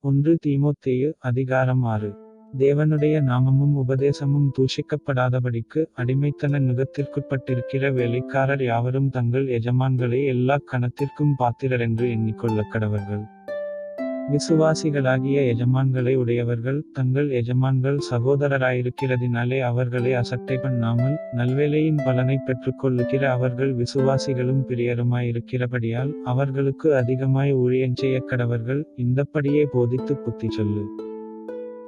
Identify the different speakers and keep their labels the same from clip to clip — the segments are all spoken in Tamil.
Speaker 1: ஒன்று தீமோத்தேயு அதிகாரம் 6. தேவனுடைய நாமமும் உபதேசமும் தூஷிக்கப்படாதபடிக்கு அடிமைத்தன நுகத்திற்குட்பட்டிருக்கிற வேலைக்காரர் யாவரும் தங்கள் எஜமான்களை எல்லா கணத்திற்கும் பாத்திரரென்று எண்ணிக்கொள்ளக் கடவர்கள். விசுவாசிகளாகிய எஜமான்களை உடையவர்கள் தங்கள் எஜமான்கள் சகோதரராயிருக்கிறதினாலே அவர்களை அசட்டை பண்ணாமல் நல்வேலையின் பலனை பெற்றுக்கொள்ளுகிற அவர்கள் விசுவாசிகளும் பிரியருமாயிருக்கிறபடியால் அவர்களுக்கு அதிகமாய் ஊழியஞ்செய்யக் கடவர்கள். இந்தப்படியே போதித்து புத்தி சொல்லு.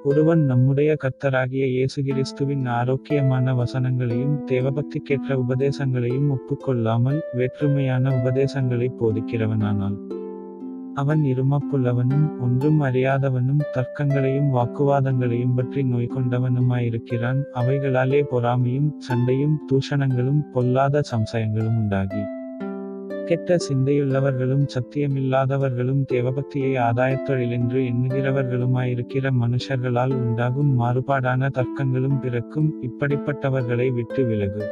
Speaker 1: ஒருவன் நம்முடைய கர்த்தராகிய இயேசுகிறிஸ்துவின் ஆரோக்கியமான வசனங்களையும் தேவபக்திக்கேற்ற உபதேசங்களையும் ஒப்புக்கொள்ளாமல் வேற்றுமையான உபதேசங்களை போதிக்கிறவனானால் அவன் இருமாப்புள்ளவனும் ஒன்றும் அறியாதவனும் தர்க்கங்களையும் வாக்குவாதங்களையும் பற்றி நோய்கொண்டவனுமாயிருக்கிறான். அவைகளாலே பொறாமையும் சண்டையும் தூஷணங்களும் பொல்லாத சம்சயங்களும் உண்டாகி கெட்ட சிந்தையுள்ளவர்களும் சத்தியமில்லாதவர்களும் தேவபக்தியை ஆதாயத்தொழிலென்று எண்ணுகிறவர்களுமாயிருக்கிற மனுஷர்களால் உண்டாகும் மாறுபாடான தர்க்கங்களும் பிறக்கும். இப்படிப்பட்டவர்களை விட்டு விலகு.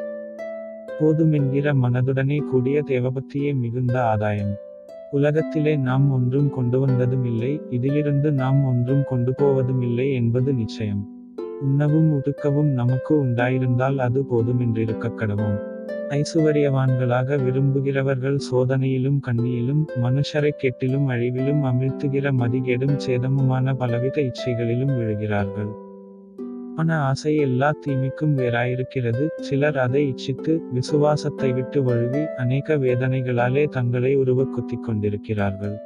Speaker 1: போதுமென்கிற மனதுடனே கூடிய தேவபக்தியே மிகுந்த ஆதாயம். உலகத்திலே நாம் ஒன்றும் கொண்டு வந்ததுமில்லை, இதிலிருந்து நாம் ஒன்றும் கொண்டு போவதுமில்லை என்பது நிச்சயம். உண்ணவும் உடுக்கவும் நமக்கு உண்டாயிருந்தால் அது போதுமென்றிருக்கக் கடவோம். ஐசுவரியவான்களாக விரும்புகிறவர்கள் சோதனையிலும் கண்ணியிலும் மனுஷரைக் கேட்டிலும் அழிவிலும் அமிழ்த்துகிற மதிகேடும் சேதமுமான பலவித இச்சைகளிலும் விழுகிறார்கள். பண ஆசை எல்லா தீமைக்கும் வேறாயிருக்கிறது. சிலர் அதை இச்சித்து விசுவாசத்தை விட்டு வழுவி அநேக வேதனைகளாலே தங்களை உருவக் குத்திக் கொண்டிருக்கிறார்கள்.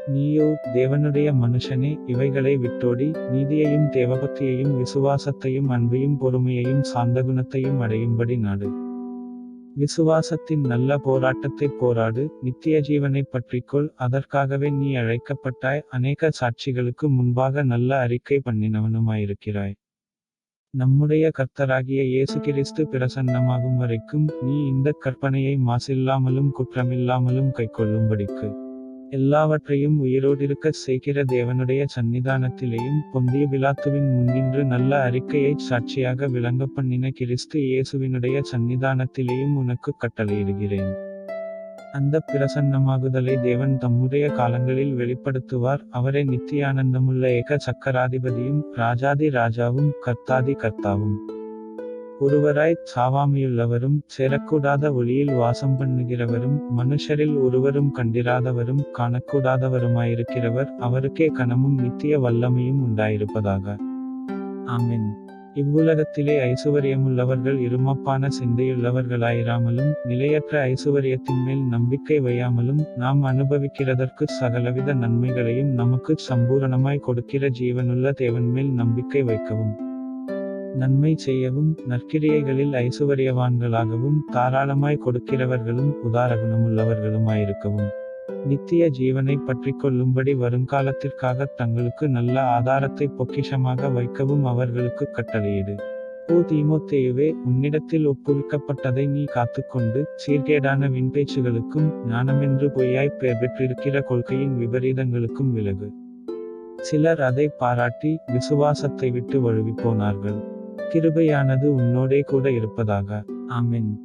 Speaker 1: நீயோ தேவனுடைய மனுஷனே, இவைகளை விட்டோடி நீதியையும் தேவபக்தியையும் விசுவாசத்தையும் அன்பையும் பொறுமையையும் சாந்தகுணத்தையும் அடையும்படி நாடு. விசுவாசத்தின் நல்ல போராட்டத்தைப் போராடு. நித்திய ஜீவனைப் பற்றிக்கொள். அதற்காகவே நீ அழைக்கப்பட்டாய். அநேக சாட்சிகளுக்கு முன்பாக நல்ல அறிக்கை பண்ணினவனுமாயிருக்கிறாய். நம்முடைய கர்த்தராகிய இயேசு கிறிஸ்து பிரசன்னமாகும் வரைக்கும் நீ இந்தக் கற்பனையை மாசில்லாமலும் குற்றமில்லாமலும் கைக்கொள்ளும்படிக்கு எல்லாவற்றையும் உயிரோடிருக்கச் செய்கிற தேவனுடைய சந்நிதானத்திலேயும் பொந்திய பிலாத்துவின் முன்னின்று நல்ல அறிக்கையைச் சாட்சியாக விளங்கப் பண்ணின கிறிஸ்து இயேசுவினுடைய சந்நிதானத்திலேயும் உனக்கு கட்டளையிடுகிறேன். அந்த பிரசன்னமாகுதலை தேவன் தம்முடைய காலங்களில் வெளிப்படுத்துவார். அவரே நித்தியானந்தமுள்ள ஏக சக்கராதிபதியும் ராஜாதி ராஜாவும் கர்த்தாதி கர்த்தாவும் ஒருவராய் சாவாமையுள்ளவரும் சேரக்கூடாத ஒளியில் வாசம் பண்ணுகிறவரும் மனுஷரில் ஒருவரும் கண்டிராதவரும் காணக்கூடாதவருமாயிருக்கிறவர். அவருக்கே கனமும் நித்திய வல்லமையும் உண்டாயிருப்பதாக. ஆமென். இவ்வுலகத்திலே ஐசுவரியமுள்ளவர்கள் இருமாப்பான சிந்தையுள்ளவர்களாயிராமலும் நிலையற்ற ஐசுவரியத்தின் மேல் நம்பிக்கை வையாமலும் நாம் அனுபவிக்கிறதற்கு சகலவித நன்மைகளையும் நமக்கு சம்பூரணமாய் கொடுக்கிற ஜீவனுள்ள தேவன் மேல் நம்பிக்கை வைக்கவும் நன்மை செய்யவும் நற்கிரியைகளில் ஐசுவரியவான்களாகவும் தாராளமாய் கொடுக்கிறவர்களும் உதாரகுணமுள்ளவர்களுமாயிருக்கவும் நித்திய ஜீவனை பற்றிக்கொள்ளும்படி வருங்காலத்திற்காக தங்களுக்கு நல்ல ஆதாரத்தை பொக்கிஷமாக வைக்கவும் அவர்களுக்கு கட்டளையிடு. ஓ தீமோத்தேயுவே, உன்னிடத்தில் ஒப்புவிக்கப்பட்டதை நீ காத்துக்கொண்டு சீர்கேடான விண்பேச்சுகளுக்கும் ஞானமென்று பொய்யாய்ப் பெயர் பெற்றிருக்கிற கொள்கையின் விபரீதங்களுக்கும் விலகு. சிலர் அதை பாராட்டி விசுவாசத்தை விட்டு வழுவிப்போனார்கள். கிருபையானது உன்னோடே கூட இருப்பதாக. ஆமென்.